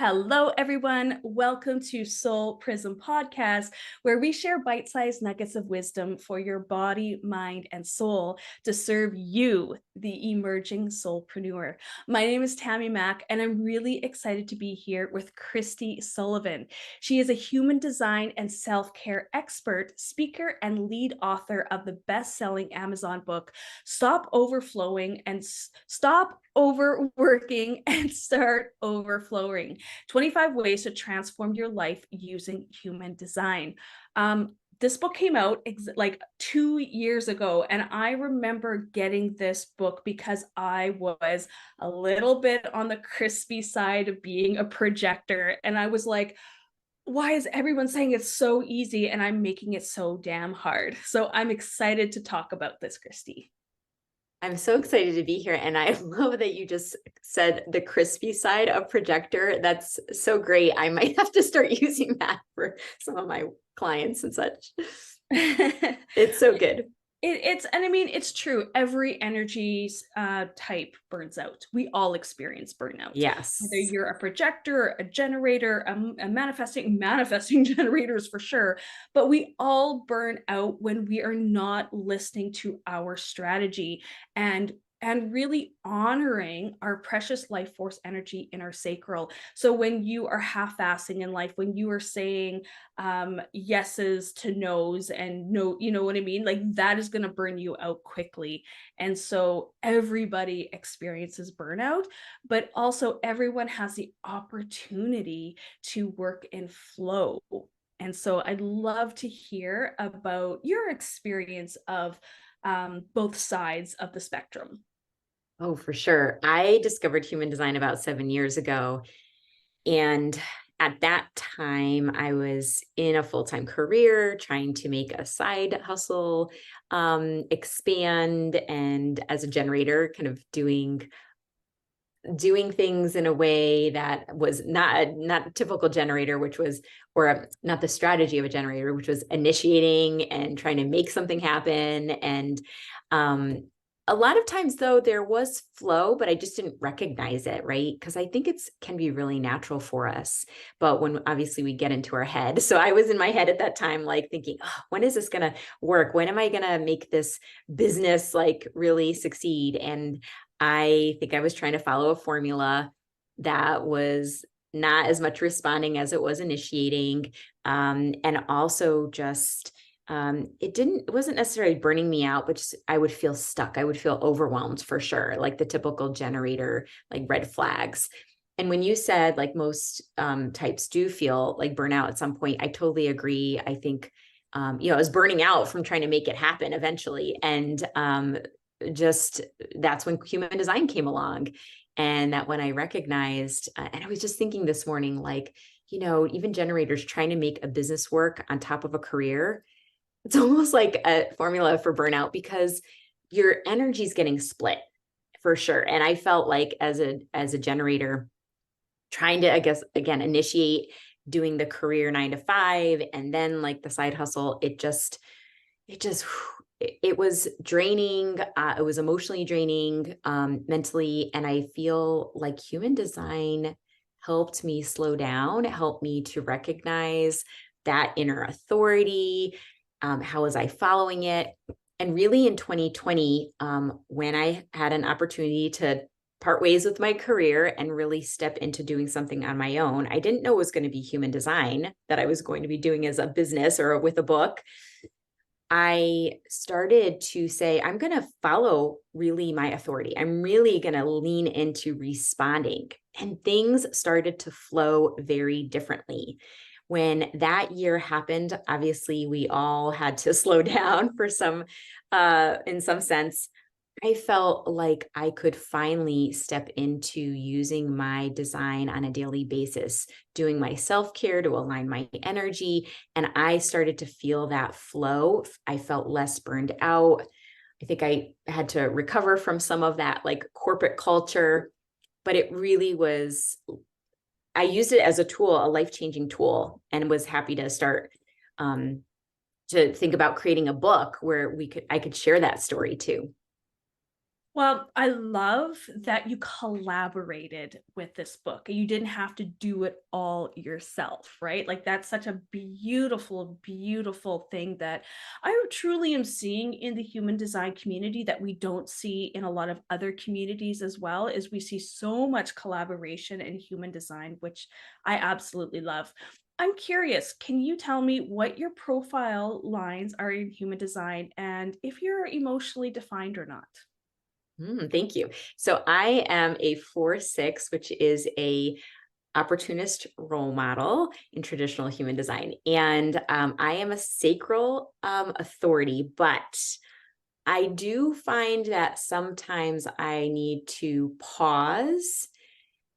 Hello, everyone. Welcome to Soulprism Podcast, where we share bite-sized nuggets of wisdom for your body, mind, and soul to serve you, the emerging soulpreneur. My name is Tammy Mack, and I'm really excited to be here with Kristi Sullivan. She is a human design and self-care expert, speaker, and lead author of the best-selling Amazon book, Stop Overflowing and Stop Overworking and Start Overflowing. 25 Ways to Transform Your Life Using Human Design. This book came out like 2 years ago, and I remember getting this book because I was a little bit on the crispy side of being a projector, and I was like, why is everyone saying it's so easy and I'm making it so damn hard? So I'm excited to talk about this, Kristi. I'm so excited to be here. And I love that you just said the crispy side of projector. That's so great. I might have to start using that for some of my clients and such. It's so good. It's true. Every energy type burns out. We all experience burnout. Yes. Whether you're a projector, a generator, a manifesting generators for sure. But we all burn out when we are not listening to our strategy and really honoring our precious life force energy in our sacral. So when you are half-assing in life, when you are saying yeses to nos and no, you know what I mean? Like that is going to burn you out quickly. And so everybody experiences burnout, but also everyone has the opportunity to work in flow. And so I'd love to hear about your experience of both sides of the spectrum. Oh, for sure. I discovered human design about 7 years ago. And at that time, I was in a full-time career, trying to make a side hustle expand, and as a generator, kind of doing things in a way that was not a typical generator, or not the strategy of a generator, which was initiating and trying to make something happen. And a lot of times though, there was flow, but I just didn't recognize it, right? Because I think can be really natural for us. But when obviously we get into our head. So I was in my head at that time, like thinking, oh, when is this going to work? When am I going to make this business like really succeed? And I think I was trying to follow a formula that was not as much responding as it was initiating. And also just it wasn't necessarily burning me out, but just, I would feel stuck. I would feel overwhelmed for sure. Like the typical generator, like red flags. And when you said like most types do feel like burnout at some point, I totally agree. I think, I was burning out from trying to make it happen eventually. And just that's when human design came along. And that when I recognized, and I was just thinking this morning, like, even generators trying to make a business work on top of a career, it's almost like a formula for burnout because your energy is getting split for sure. And I felt like as a generator trying to, I guess, again, initiate doing the career 9 to 5 and then like the side hustle, it was draining. It was emotionally draining, mentally. And I feel like human design helped me slow down. It helped me to recognize that inner authority. How was I following it? And really in 2020, when I had an opportunity to part ways with my career and really step into doing something on my own, I didn't know it was going to be human design that I was going to be doing as a business or with a book. I started to say, I'm going to follow really my authority. I'm really going to lean into responding. And things started to flow very differently. When that year happened, obviously we all had to slow down for in some sense. I felt like I could finally step into using my design on a daily basis, doing my self-care to align my energy. And I started to feel that flow. I felt less burned out. I think I had to recover from some of that like corporate culture, but it really was, I used it as a tool, a life-changing tool, and was happy to start to think about creating a book where I could share that story too. Well, I love that you collaborated with this book. You didn't have to do it all yourself, right? Like that's such a beautiful, beautiful thing that I truly am seeing in the human design community that we don't see in a lot of other communities as well, is we see so much collaboration in human design, which I absolutely love. I'm curious, can you tell me what your profile lines are in human design and if you're emotionally defined or not? Thank you. So I am a 4/6, which is a opportunist role model in traditional human design. And I am a sacral authority, but I do find that sometimes I need to pause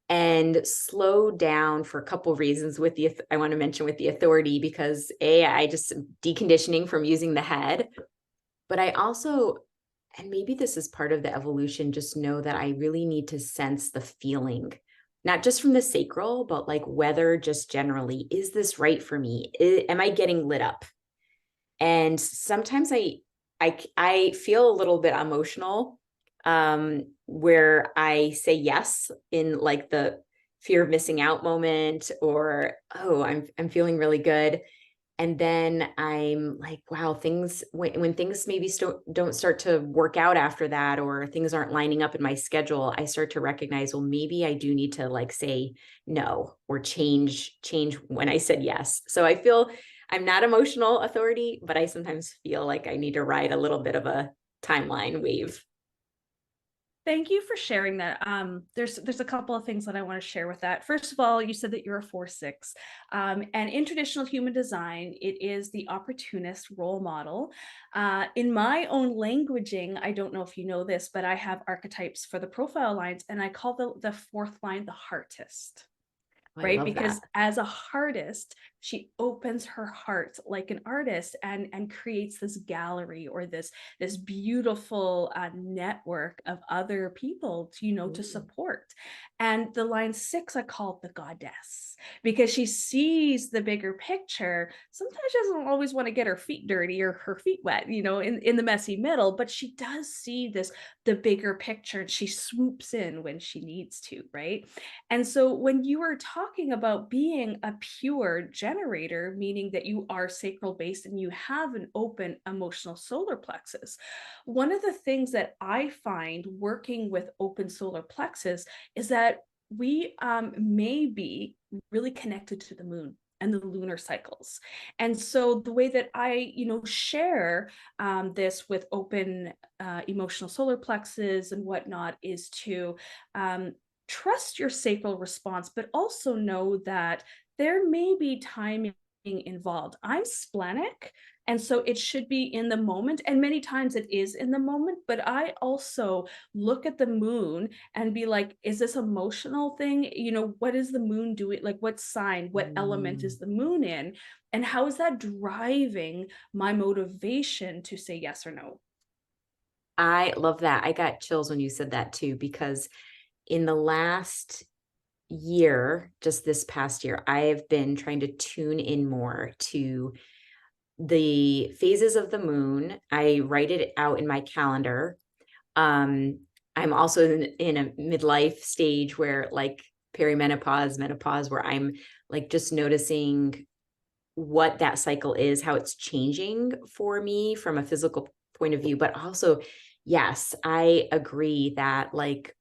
and slow down for a couple reasons with I want to mention with the authority, because I just deconditioning from using the head, but I also, and maybe this is part of the evolution, just know that I really need to sense the feeling, not just from the sacral, but like whether just generally, is this right for me? Am I getting lit up? And sometimes I feel a little bit emotional, where I say yes in like the fear of missing out moment, or oh, I'm feeling really good. And then I'm like, wow, things when things maybe don't start to work out after that, or things aren't lining up in my schedule, I start to recognize, well, maybe I do need to like say no or change when I said yes. So I feel I'm not emotional authority, but I sometimes feel like I need to ride a little bit of a timeline wave. Thank you for sharing that. There's a couple of things that I want to share with that. First of all, you said that you're a 4/6, and in traditional human design, it is the opportunist role model. In my own languaging, I don't know if you know this, but I have archetypes for the profile lines, and I call the fourth line the heartist. Oh, I Right, love because that. as a artist, she opens her heart like an artist and creates this gallery or this beautiful network of other people to, to Ooh. support. And the line 6, I call it the goddess, because she sees the bigger picture. Sometimes she doesn't always want to get her feet dirty or her feet wet, in the messy middle, but she does see the bigger picture, and she swoops in when she needs to, right? And so when you are talking about being a pure generator, meaning that you are sacral based and you have an open emotional solar plexus, one of the things that I find working with open solar plexus is that we may be really connected to the moon and the lunar cycles. And so the way that I, share this with open emotional solar plexus and whatnot is to um, trust your sacral response, but also know that there may be timing involved. I'm splenic, and so it should be in the moment. And many times it is in the moment, but I also look at the moon and be like, is this emotional thing? What is the moon doing? Like, what sign, what element is Mm. the moon in? And how is that driving my motivation to say yes or no? I love that. I got chills when you said that too, because in the last year, just this past year, I have been trying to tune in more to the phases of the moon. I write it out in my calendar. Um, I'm also in a midlife stage where like perimenopause, menopause, where I'm like just noticing what that cycle is, how it's changing for me from a physical point of view. But also, yes, I agree that like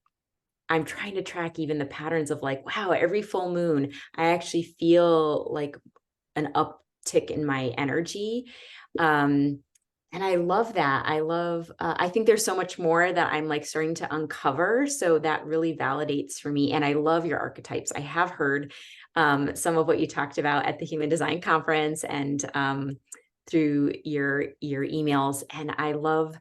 I'm trying to track even the patterns of like, wow, every full moon, I actually feel like an uptick in my energy. Um, and I love that. I think there's so much more that I'm like starting to uncover. So that really validates for me. And I love your archetypes. I have heard some of what you talked about at the Human Design Conference and through your emails. And I love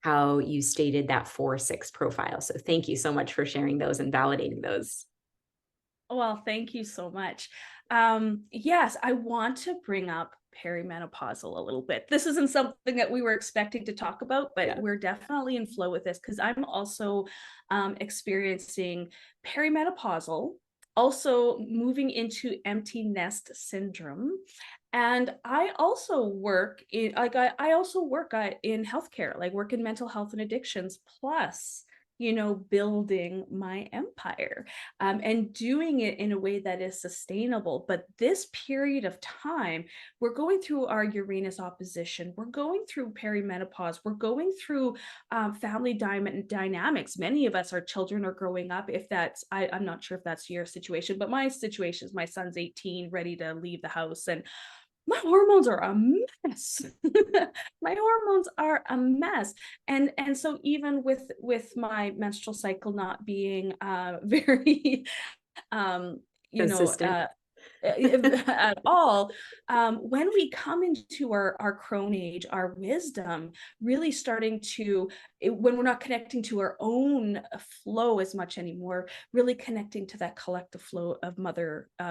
how you stated that 4/6 profile. So thank you so much for sharing those and validating those. Well, thank you so much. Yes, I want to bring up perimenopausal a little bit. This isn't something that we were expecting to talk about, but Yeah. we're definitely in flow with this because I'm also experiencing perimenopausal, also moving into empty nest syndrome. And I also work in I also work in healthcare, like work in mental health and addictions, plus building my empire, and doing it in a way that is sustainable. But this period of time, we're going through our Uranus opposition, we're going through perimenopause, we're going through family dynamics. Many of us, our children are growing up. If that's, I'm not sure if that's your situation, but my situation is my son's 18, ready to leave the house, and my hormones are a mess. My hormones are a mess. And so even with my menstrual cycle not being very um you know Consistent. at all, when we come into our crone age, our wisdom really starting to, when we're not connecting to our own flow as much anymore, really connecting to that collective flow of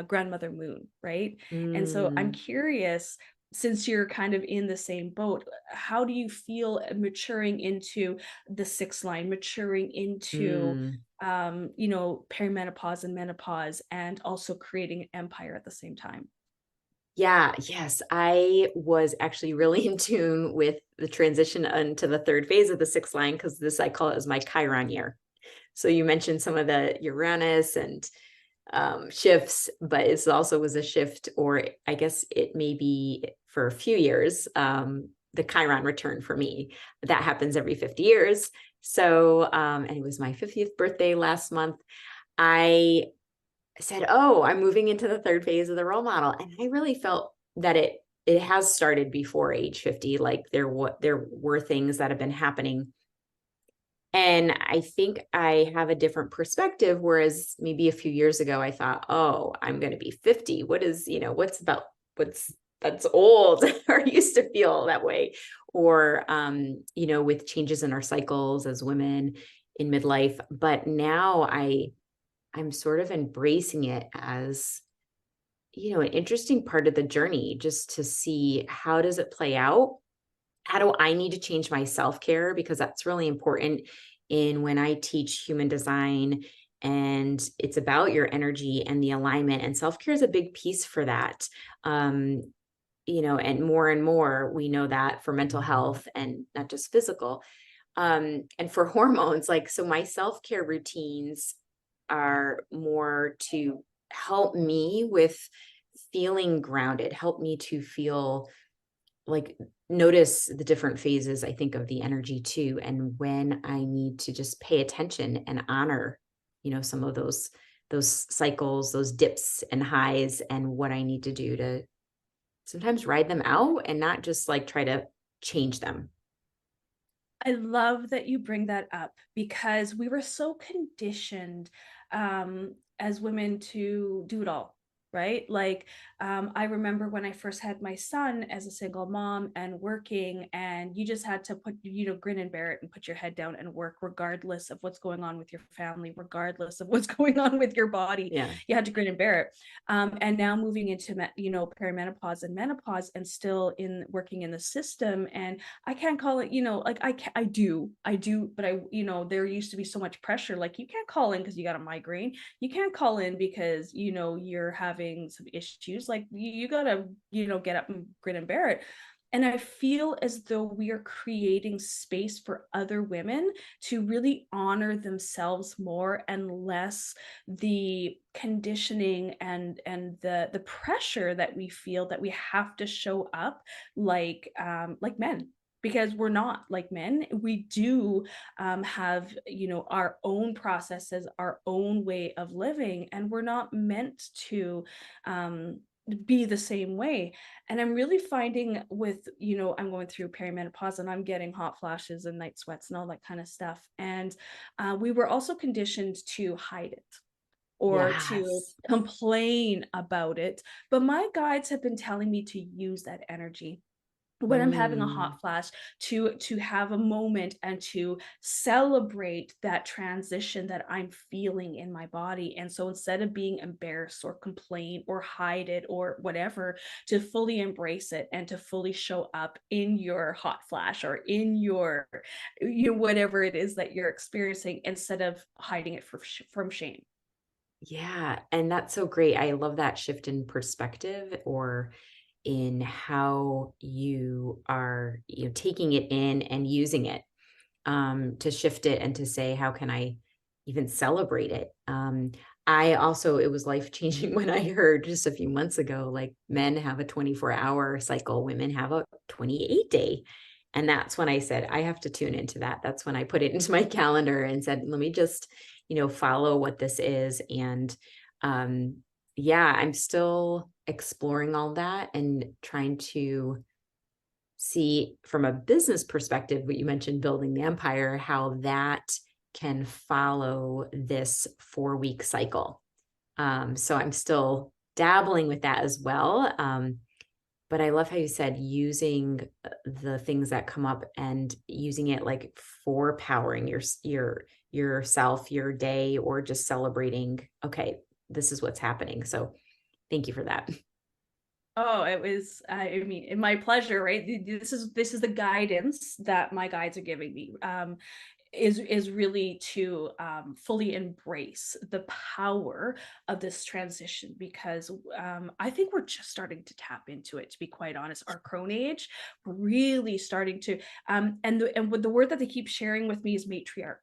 grandmother moon, right? And so I'm Mm, curious, since you're kind of in the same boat, how do you feel maturing into the sixth line, maturing into mm. perimenopause and menopause, and also creating an empire at the same time? Yeah, yes. I was actually really in tune with the transition into the third phase of the sixth line, because this, I call it as my Chiron year. So you mentioned some of the Uranus and shifts, but it's also was a shift, or I guess it may be for a few years, the Chiron return for me. That happens every 50 years. So, and it was my 50th birthday last month. I said, "Oh, I'm moving into the third phase of the role model." And I really felt that it has started before age 50. Like there were things that have been happening. And I think I have a different perspective. Whereas maybe a few years ago, I thought, "Oh, I'm going to be 50. What is, what's that's old," or used to feel that way. Or, with changes in our cycles as women in midlife. But now I'm sort of embracing it as, an interesting part of the journey, just to see, how does it play out? How do I need to change my self-care? Because that's really important in when I teach human design, and it's about your energy and the alignment, and self-care is a big piece for that. Um, and more we know that for mental health and not just physical. And for hormones, like, so my self-care routines are more to help me with feeling grounded, help me to feel like, notice the different phases, I think, of the energy too. And when I need to just pay attention and honor, some of those cycles, those dips and highs, and what I need to do to sometimes ride them out and not just like try to change them. I love that you bring that up, because we were so conditioned as women to do it all, right? Like, I remember when I first had my son as a single mom and working, and you just had to grin and bear it and put your head down and work, regardless of what's going on with your family, regardless of what's going on with your body. Yeah. You had to grin and bear it. And now moving into perimenopause and menopause, and still in working in the system, and I can't call it, like I do, but there used to be so much pressure. Like, you can't call in because you got a migraine. You can't call in because, you're having some issues. Like, you gotta, get up and grin and bear it. And I feel as though we are creating space for other women to really honor themselves more, and less the conditioning and the pressure that we feel that we have to show up like men, because we're not like men. We do have our own processes, our own way of living, and we're not meant to be the same way. And I'm really finding with, I'm going through perimenopause, and I'm getting hot flashes and night sweats and all that kind of stuff. And we were also conditioned to hide it or to Yes. complain about it. But my guides have been telling me to use that energy when I'm having a Mm. hot flash, to have a moment and to celebrate that transition that I'm feeling in my body. And so instead of being embarrassed or complain or hide it or whatever, to fully embrace it and to fully show up in your hot flash or in your whatever it is that you're experiencing, instead of hiding it from shame. Yeah, and that's so great. I love that shift in perspective, or in how you are, taking it in and using it. to shift it and to say, how can I even celebrate it? It was life-changing when I heard just a few months ago, like men have a 24-hour cycle, women have a 28-day. And that's when I said, I have to tune into that. That's when I put it into my calendar and said, let me just, follow what this is. And I'm still exploring all that and trying to see from a business perspective, what you mentioned, building the empire, how that can follow this 4-week cycle. So I'm still dabbling with that as well. But I love how you said using the things that come up and using it like for powering yourself, your day, or just celebrating, okay, this is what's happening. So thank you for that. Oh, it was, I mean, my pleasure, right? This is the guidance that my guides are giving me. Is really to fully embrace the power of this transition, because I think we're just starting to tap into it, to be quite honest. Our crone age, really starting to, and the word that they keep sharing with me is matriarch.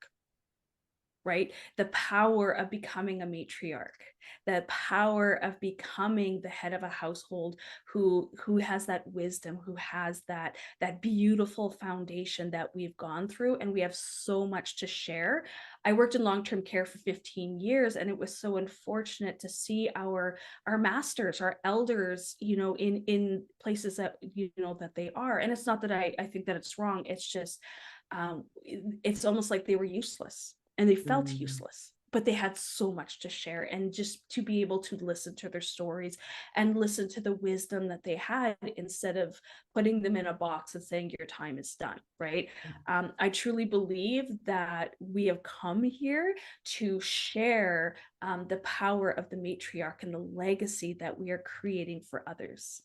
Right? The power of becoming a matriarch, the power of becoming the head of a household who has that wisdom, who has that beautiful foundation that we've gone through, and we have so much to share. I worked in long-term care for 15 years, and it was so unfortunate to see our masters, our elders, in places that that they are. And it's not that I think that it's wrong. It's just it's almost like they were useless and they felt useless, but they had so much to share. And just to be able to listen to their stories and listen to the wisdom that they had, instead of putting them in a box and saying your time is done, right? I truly believe that we have come here to share the power of the matriarch and the legacy that we are creating for others.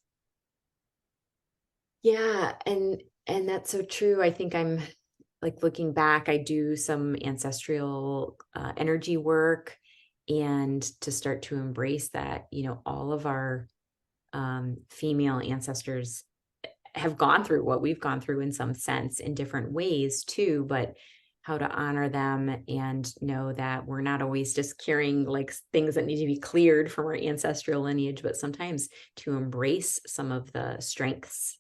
Yeah, and that's so true. I think I'm like looking back, I do some ancestral energy work, and to start to embrace that, all of our female ancestors have gone through what we've gone through in some sense, in different ways too, but how to honor them and know that we're not always just carrying like things that need to be cleared from our ancestral lineage, but sometimes to embrace some of the strengths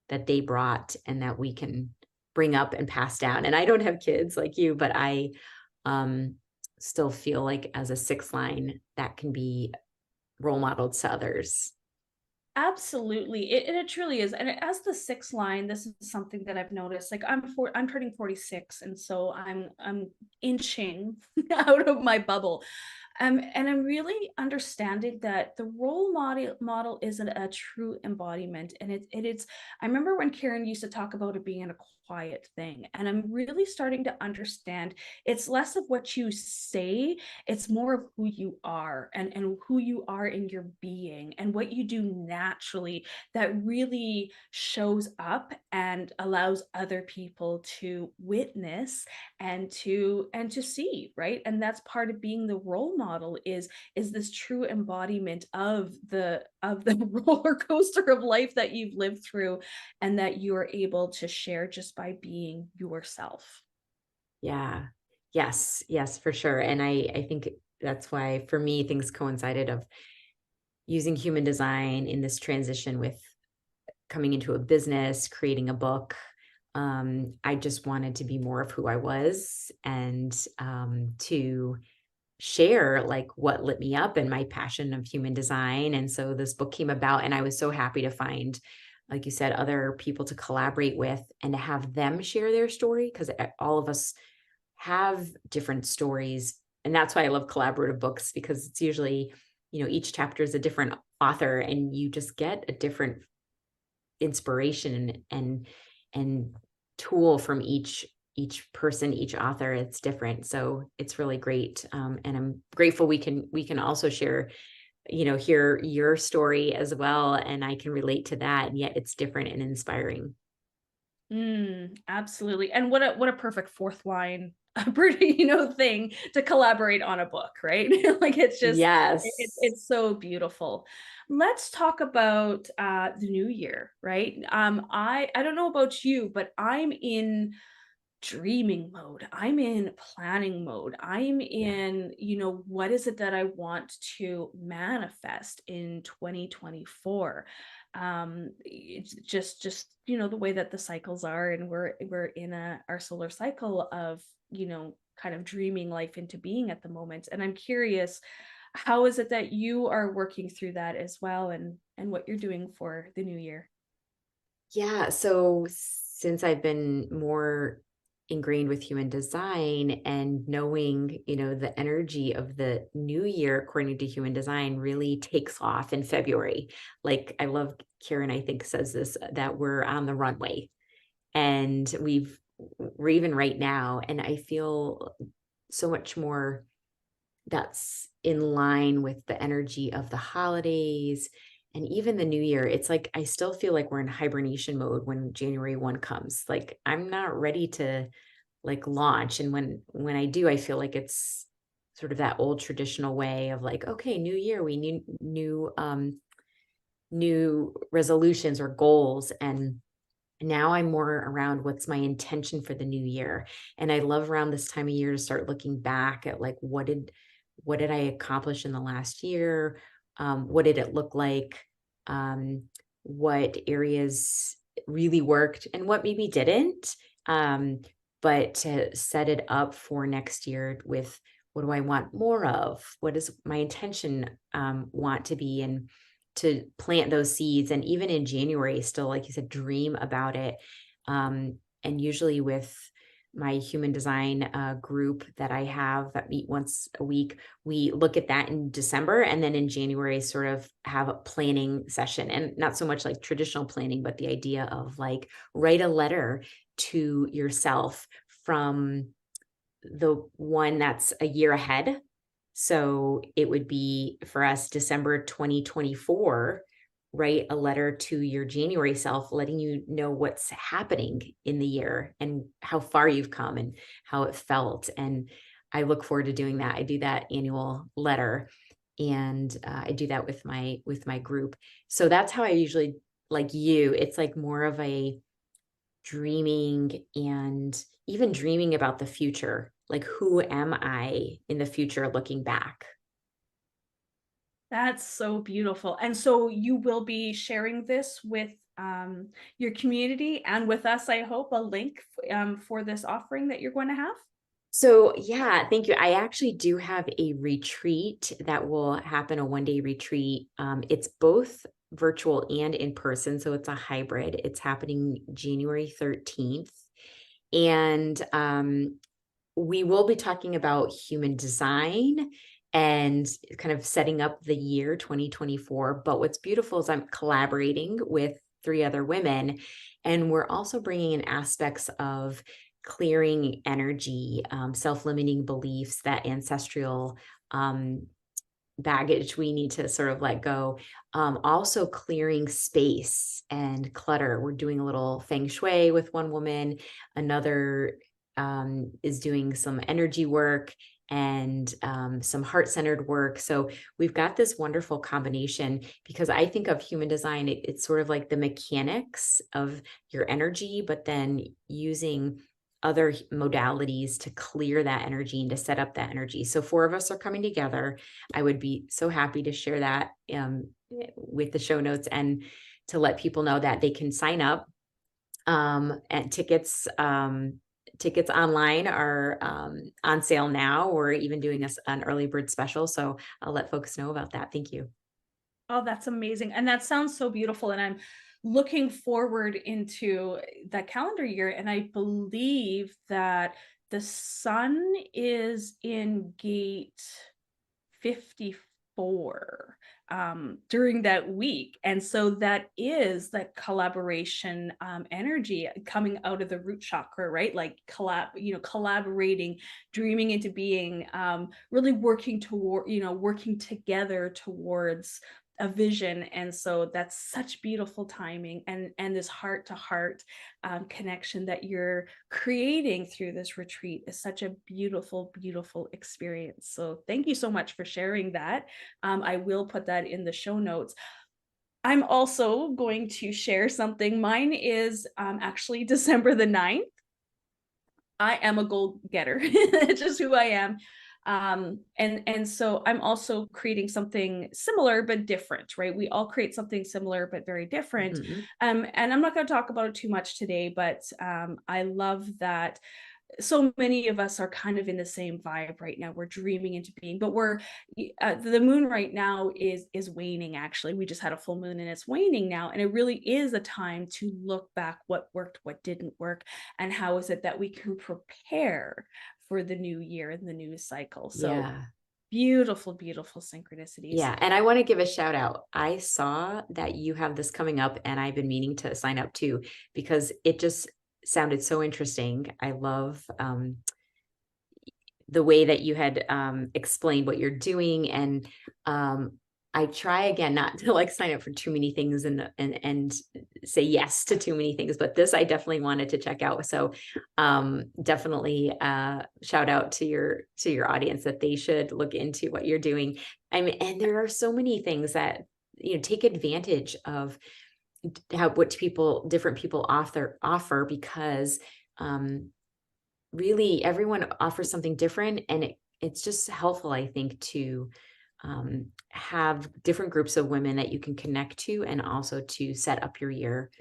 that they brought and that we can bring up and pass down. And I don't have kids like you, but I still feel like as a sixth line that can be role modeled to others. Absolutely. It truly is. And as the sixth line, this is something that I've noticed. Like I'm turning 46, and so I'm inching out of my bubble. And I'm really understanding that the role model isn't a true embodiment. And it's, I remember when Karen used to talk about it being a quiet thing. And I'm really starting to understand it's less of what you say, it's more of who you are, and who you are in your being, and what you do naturally that really shows up and allows other people to witness and to see, right? And that's part of being the role model, is this true embodiment of the roller coaster of life that you've lived through, and that you're able to share just by being yourself. Yeah. Yes, for sure. And I think that's why for me things coincided of using human design in this transition with coming into a business, creating a book. I just wanted to be more of who I was, and to share like what lit me up and my passion of human design. And so this book came about, and I was so happy to find, like you said, other people to collaborate with and to have them share their story, because all of us have different stories. And that's why I love collaborative books, because it's usually, each chapter is a different author, and you just get a different inspiration and tool from each person, each author. It's different, so it's really great. And I'm grateful we can also share, hear your story as well, and I can relate to that, and yet it's different and inspiring. Absolutely. And what a perfect fourth line thing to collaborate on a book, right? Like it's just Yes. it's so beautiful. Let's talk about the new year, right? I don't know about you, but I'm in dreaming mode. I'm in planning mode. I'm Yeah. in, what is it that I want to manifest in 2024? It's just, the way that the cycles are, and we're in our solar cycle of, kind of dreaming life into being at the moment. And I'm curious, how is it that you are working through that as well, and what you're doing for the new year? Yeah. So since I've been more ingrained with human design and knowing, the energy of the new year, according to human design, really takes off in February. Like I love Karen, I think says this, that we're on the runway and we're even right now. And I feel so much more that's in line with the energy of the holidays and even the new year. It's like I still feel like we're in hibernation mode when January 1 comes. Like I'm not ready to like launch. And when I do, I feel like it's sort of that old traditional way of like, okay, new year, we need new resolutions or goals. And now I'm more around what's my intention for the new year. And I love around this time of year to start looking back at like what did I accomplish in the last year? What did it look like? Um, what areas really worked and what maybe didn't? But to set it up for next year with what do I want more of? What does my intention want to be? And to plant those seeds. And even in January, still, like you said, dream about it. And usually with my human design group that I have that meet once a week, we look at that in December. And then in January, sort of have a planning session, and not so much like traditional planning, but the idea of like write a letter to yourself from the one that's a year ahead. So it would be for us December 2024, write a letter to your January self, letting you know what's happening in the year and how far you've come and how it felt. And I look forward to doing that. I do that annual letter, and I do that with my group. So that's how I usually, like you, it's like more of a dreaming and even dreaming about the future. Like, who am I in the future looking back? That's so beautiful. And so you will be sharing this with your community and with us, I hope, a link for this offering that you're going to have. So, yeah, thank you. I actually do have a retreat that will happen, a 1 day retreat. It's both virtual and in person. So, it's a hybrid. It's happening January 13th. And we will be talking about human design and kind of setting up the year 2024. But what's beautiful is I'm collaborating with three other women, and we're also bringing in aspects of clearing energy, self-limiting beliefs, that ancestral baggage we need to sort of let go. Also clearing space and clutter. We're doing a little feng shui with one woman. Another is doing some energy work and some heart-centered work. So we've got this wonderful combination, because I think of human design, it's sort of like the mechanics of your energy, but then using other modalities to clear that energy and to set up that energy. So four of us are coming together. I would be so happy to share that with the show notes, and to let people know that they can sign up. And tickets online are on sale now. We're even doing an early bird special. So I'll let folks know about that. Thank you. Oh, that's amazing. And that sounds so beautiful. And I'm looking forward into that calendar year. And I believe that the sun is in gate 54 during that week. And so that is that collaboration energy coming out of the root chakra, right? Like collaborating, dreaming into being, really working toward, working together towards a vision. And so that's such beautiful timing, and this heart to heart connection that you're creating through this retreat is such a beautiful, beautiful experience. So thank you so much for sharing that. I will put that in the show notes. I'm also going to share something. Mine is actually December the 9th. I am a goal getter. It's just who I am. And so I'm also creating something similar but different, right? We all create something similar but very different. Mhm. And I'm not going to talk about it too much today, but I love that so many of us are kind of in the same vibe right now. We're dreaming into being, but we're the moon right now is waning. Actually, we just had a full moon and it's waning now, and it really is a time to look back, what worked, what didn't work, and how is it that we can prepare for the new year and the new cycle. So Yeah. beautiful, beautiful synchronicities. Yeah. And I want to give a shout out. I saw that you have this coming up and I've been meaning to sign up too, because it just sounded so interesting. I love the way that you had explained what you're doing. And I try again not to like sign up for too many things and say yes to too many things, but this I definitely wanted to check out. So definitely shout out to your audience that they should look into what you're doing. I mean, and there are so many things that take advantage of how different people offer because really everyone offers something different, and it's just helpful, I think, to have different groups of women that you can connect to and also to set up your year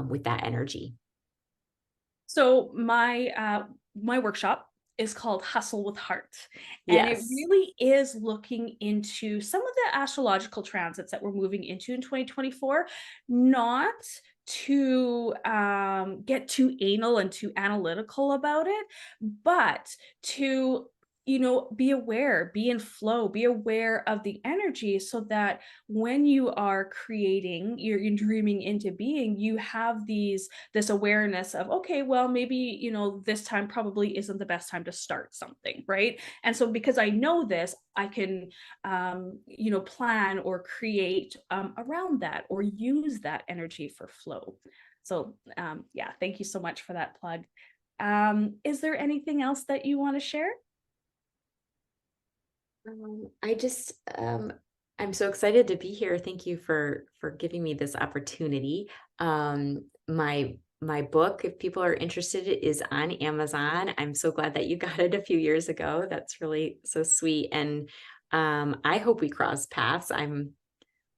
with that energy. So my workshop is called Hustle with Heart. And it Yes. really is looking into some of the astrological transits that we're moving into in 2024, not to get too anal and too analytical about it, but to be aware, be in flow, be aware of the energy, so that when you are creating, you're dreaming into being, you have this awareness of, okay, well, maybe this time probably isn't the best time to start something, right? And so because I know this, I can plan or create around that, or use that energy for flow. So yeah, thank you so much for that plug. Is there anything else that you want to share? I just I'm so excited to be here. Thank you for giving me this opportunity. My book, if people are interested, is on Amazon. I'm so glad that you got it a few years ago. That's really so sweet. And I hope we cross paths. I'm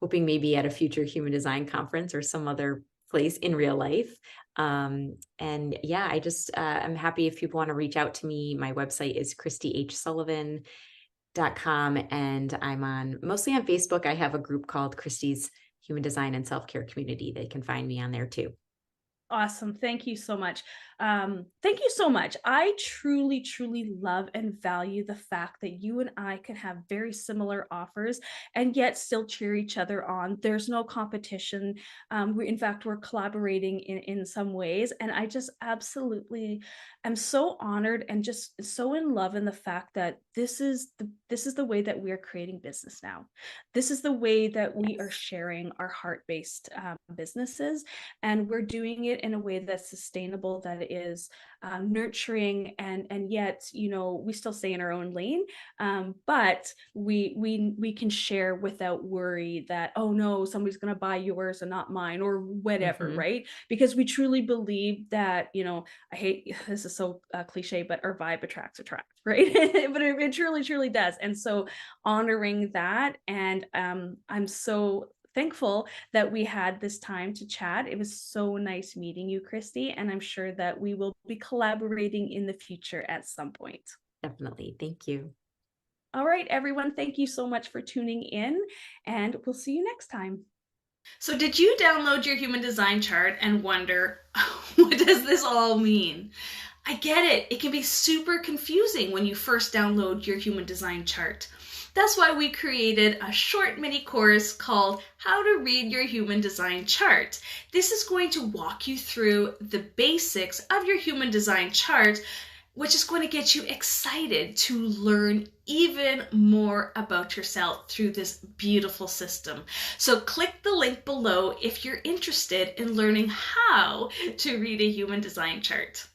hoping maybe at a future human design conference or some other place in real life. And yeah, I'm happy if people want to reach out to me. My website is christyhsullivan.com, and I'm mostly on Facebook. I have a group called Kristi's Human Design and Self-Care Community. They can find me on there too. Awesome. Thank you so much. Thank you so much. I truly, truly love and value the fact that you and I can have very similar offers and yet still cheer each other on. There's no competition. In fact, we're collaborating in some ways. And I just absolutely am so honored and just so in love in the fact that this is the way that we are creating business now. This is the way that we are sharing our heart-based businesses, and we're doing it in a way that's sustainable, that is nurturing, and yet we still stay in our own lane, but we can share without worry that, oh no, somebody's going to buy yours and not mine, or whatever, Mhm. right? Because we truly believe that, I hate this is so cliche, but our vibe attracts, right? But it truly, truly does. And so honoring that, and I'm so thankful that we had this time to chat. It was so nice meeting you, Kristi, and I'm sure that we will be collaborating in the future at some point. Definitely. Thank you. All right, everyone, thank you so much for tuning in, and we'll see you next time. So did you download your human design chart and wonder, what does this all mean? I get it. It can be super confusing when you first download your human design chart. That's why we created a short mini course called How to Read Your Human Design Chart. This is going to walk you through the basics of your human design chart, which is going to get you excited to learn even more about yourself through this beautiful system. So click the link below if you're interested in learning how to read a human design chart.